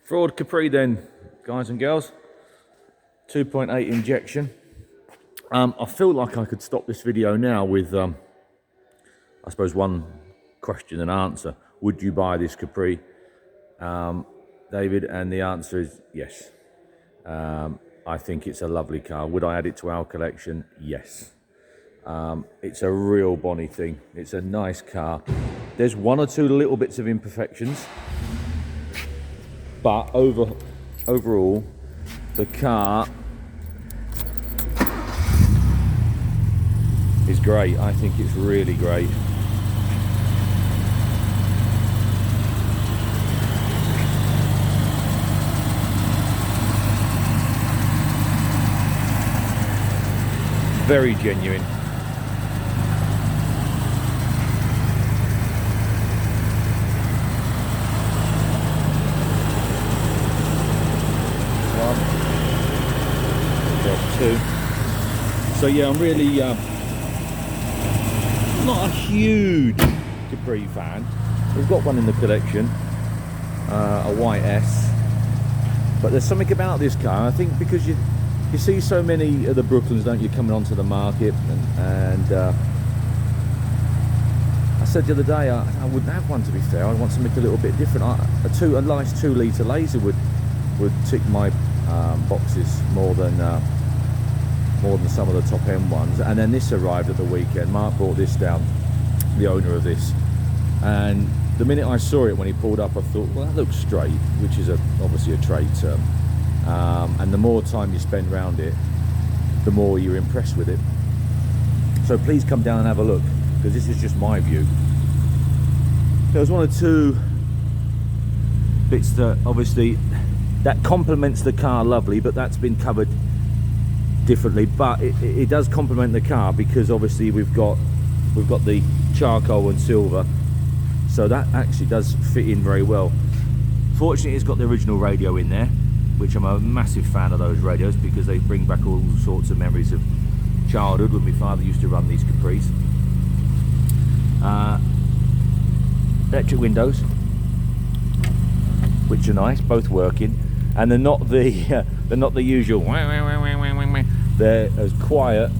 Ford Capri then, guys and girls. 2.8 injection. I feel like I could stop this video now with, I suppose, one question and answer. Would you buy this Capri, David? And the answer is yes. I think it's a lovely car. Would I add it to our collection? Yes. It's a real Bonnie thing. It's a nice car. There's one or two little bits of imperfections, but overall, the car is great. I think it's really great. Very genuine. One. There's two. So yeah, I'm really not a huge Capri fan. We've got one in the collection, a white S. But there's something about this car, I think, because you see so many of the Brooklyns, don't you, coming onto the market, and I said the other day I wouldn't have one, to be fair. I want something a little bit different. A nice 2-litre laser would tick my boxes more than some of the top end ones. And then this arrived at the weekend. Mark brought this down, the owner of this, and the minute I saw it when he pulled up, I thought, well, that looks straight, which is obviously a trade term. And the more time you spend around it, the more you're impressed with it. So please come down and have a look, because this is just my view. There's one or two bits that obviously that complements the car lovely, but that's been covered differently. But it does complement the car, because obviously we've got the charcoal and silver, so that actually does fit in very well. Fortunately, it's got the original radio in there, which I'm a massive fan of those radios, because they bring back all sorts of memories of childhood when my father used to run these Capris. Electric windows, which are nice, both working, and they're not the usual. They're as quiet.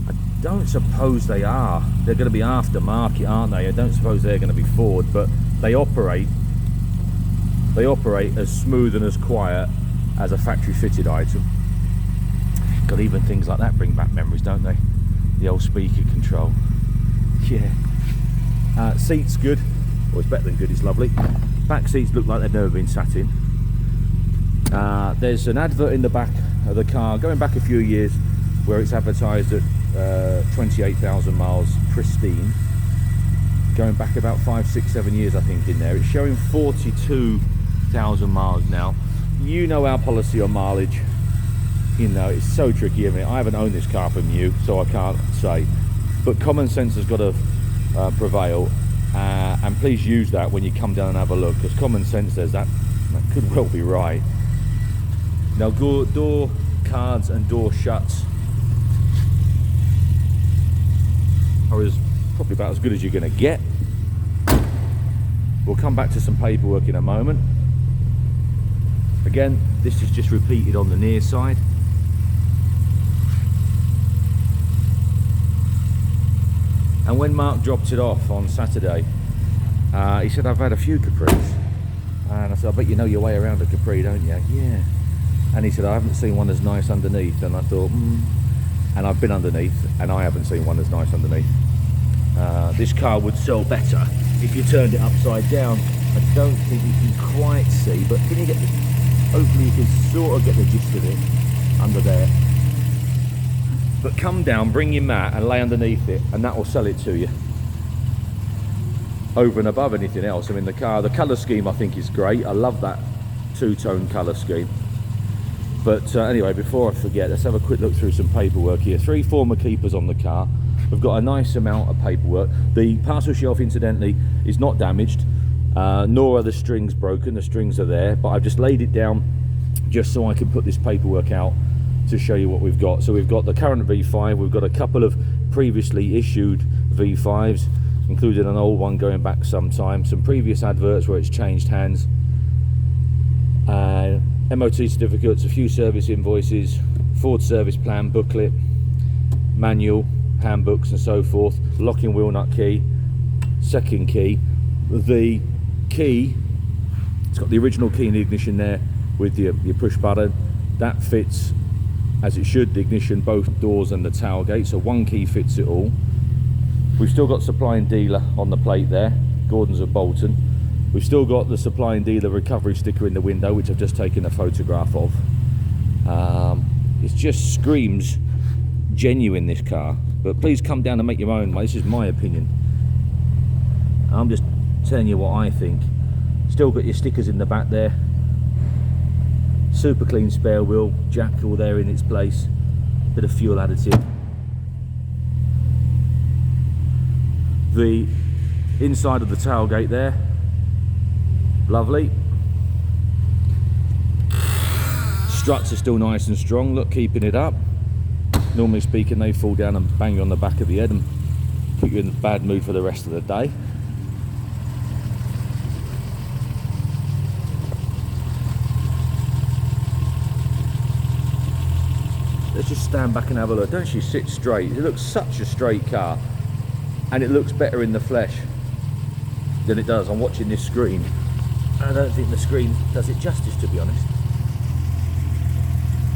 I don't suppose they are. They're going to be aftermarket, aren't they? I don't suppose they're going to be Ford, but they operate as smooth and as quiet as a factory fitted item. God, even things like that bring back memories, don't they? The old speaker control. Yeah. Seats good. Well, it's better than good, it's lovely. Back seats look like they've never been sat in. There's an advert in the back of the car going back a few years where it's advertised at 28,000 miles pristine, going back about 5, 6, 7 years, I think, in there. It's showing 42,000 miles now. You know our policy on mileage. You know, it's so tricky. I mean, I haven't owned this car from you, so I can't say, but common sense has got to prevail, and please use that when you come down and have a look, because common sense says that could well be right. Now, door cards and door shuts are probably about as good as you're going to get. We'll come back to some paperwork in a moment. Again, this is just repeated on the near side. And when Mark dropped it off on Saturday, he said, I've had a few Capris. And I said, I bet you know your way around a Capri, don't you? Yeah. And he said, I haven't seen one as nice underneath. And I thought, And I've been underneath, and I haven't seen one as nice underneath. This car would sell better if you turned it upside down. I don't think you can quite see, but can you get hopefully you can sort of get the gist of it under there. But come down, bring your mat and lay underneath it, and that will sell it to you. Over and above anything else. I mean, the colour scheme I think is great. I love that two-tone colour scheme. But anyway, before I forget, let's have a quick look through some paperwork here. 3 former keepers on the car. We've got a nice amount of paperwork. The parcel shelf, incidentally, is not damaged, nor are the strings broken. The strings are there, but I've just laid it down just so I can put this paperwork out to show you what we've got. So we've got the current V5, we've got a couple of previously issued V5s, including an old one going back some time, some previous adverts where it's changed hands, MOT certificates, a few service invoices, Ford service plan booklet, manual, handbooks and so forth, locking wheel nut key, second key. The key, it's got the original key in the ignition there with your push button. That fits as it should, the ignition, both doors and the tailgate, so one key fits it all. We've still got supply and dealer on the plate there, Gordon's of Bolton. We've still got the supply and dealer recovery sticker in the window, which I've just taken a photograph of. It just screams genuine, this car, but please come down and make your own. This is my opinion. I'm just telling you what I think. Still got your stickers in the back there. Super clean spare wheel, jack all there in its place. Bit of fuel additive. The inside of the tailgate there, lovely. Struts are still nice and strong, look, keeping it up. Normally speaking, they fall down and bang you on the back of the head and put you in a bad mood for the rest of the day. Let's just stand back and have a look. Don't she sit straight? It looks such a straight car, and it looks better in the flesh than it does on watching this screen. I don't think the screen does it justice, to be honest.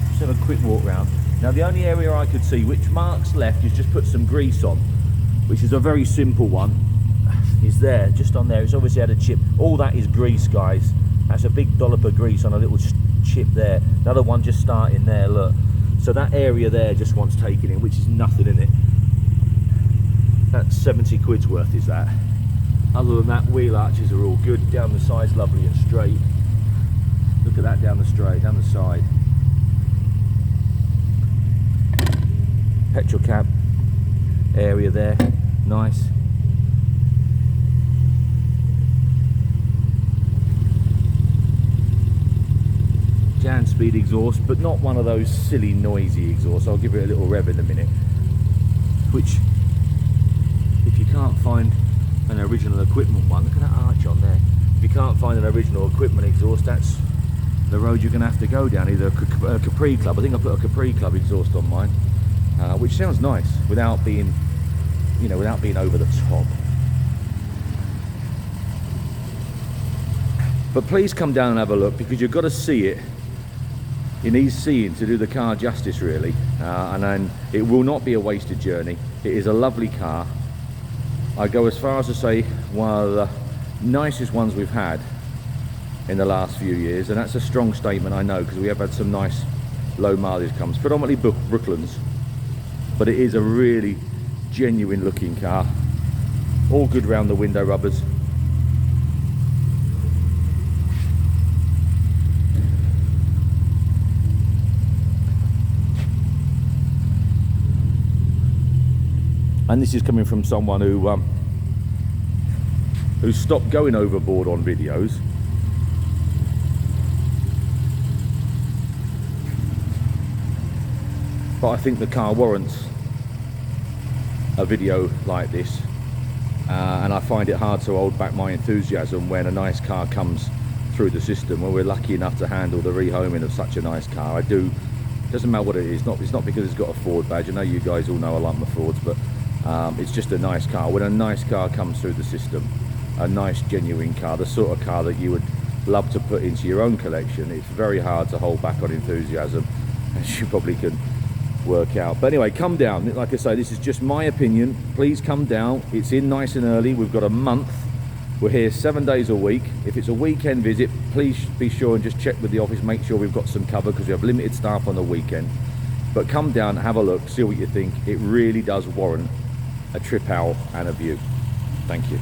Just have a quick walk round. Now the only area I could see which Mark's left is just put some grease on, which is a very simple one. Is there, just on there. It's obviously had a chip. All that is grease, guys. That's a big dollop of grease on a little chip there. Another one just starting there, look. So that area there just wants taking in, which is nothing in it. That's 70 quid's worth, is that. Other than that, wheel arches are all good. Down the side's lovely and straight. Look at that down the side. Petrol cap area there, nice. Jan speed exhaust, but not one of those silly noisy exhausts. I'll give it a little rev in a minute. Which, if you can't find an original equipment one, look at that arch on there. If you can't find an original equipment exhaust, that's the road you're going to have to go down. Either a Capri Club. I think I put a Capri Club exhaust on mine, which sounds nice without being, you know, without being over the top. But please come down and have a look, because you've got to see it. It needs seeing to do the car justice, really, and then it will not be a wasted journey. It is a lovely car. I go as far as to say one of the nicest ones we've had in the last few years, and that's a strong statement, I know, because we have had some nice low mileage comes, predominantly Brooklands, but it is a really genuine looking car. All good round the window rubbers. And this is coming from someone who stopped going overboard on videos. But I think the car warrants a video like this, and I find it hard to hold back my enthusiasm when a nice car comes through the system, when we're lucky enough to handle the rehoming of such a nice car. Doesn't matter what it is. It's not because it's got a Ford badge. I know you guys all know I like my Fords, but it's just a nice car. When a nice car comes through the system, a nice genuine car, the sort of car that you would love to put into your own collection, it's very hard to hold back on enthusiasm, as you probably can work out. But anyway, come down. Like I say, this is just my opinion. Please come down. It's in nice and early. We've got a month. We're here 7 days a week. If it's a weekend visit, please be sure and just check with the office, make sure we've got some cover, because we have limited staff on the weekend. But come down, have a look, see what you think. It really does warrant a trip out and a view. Thank you.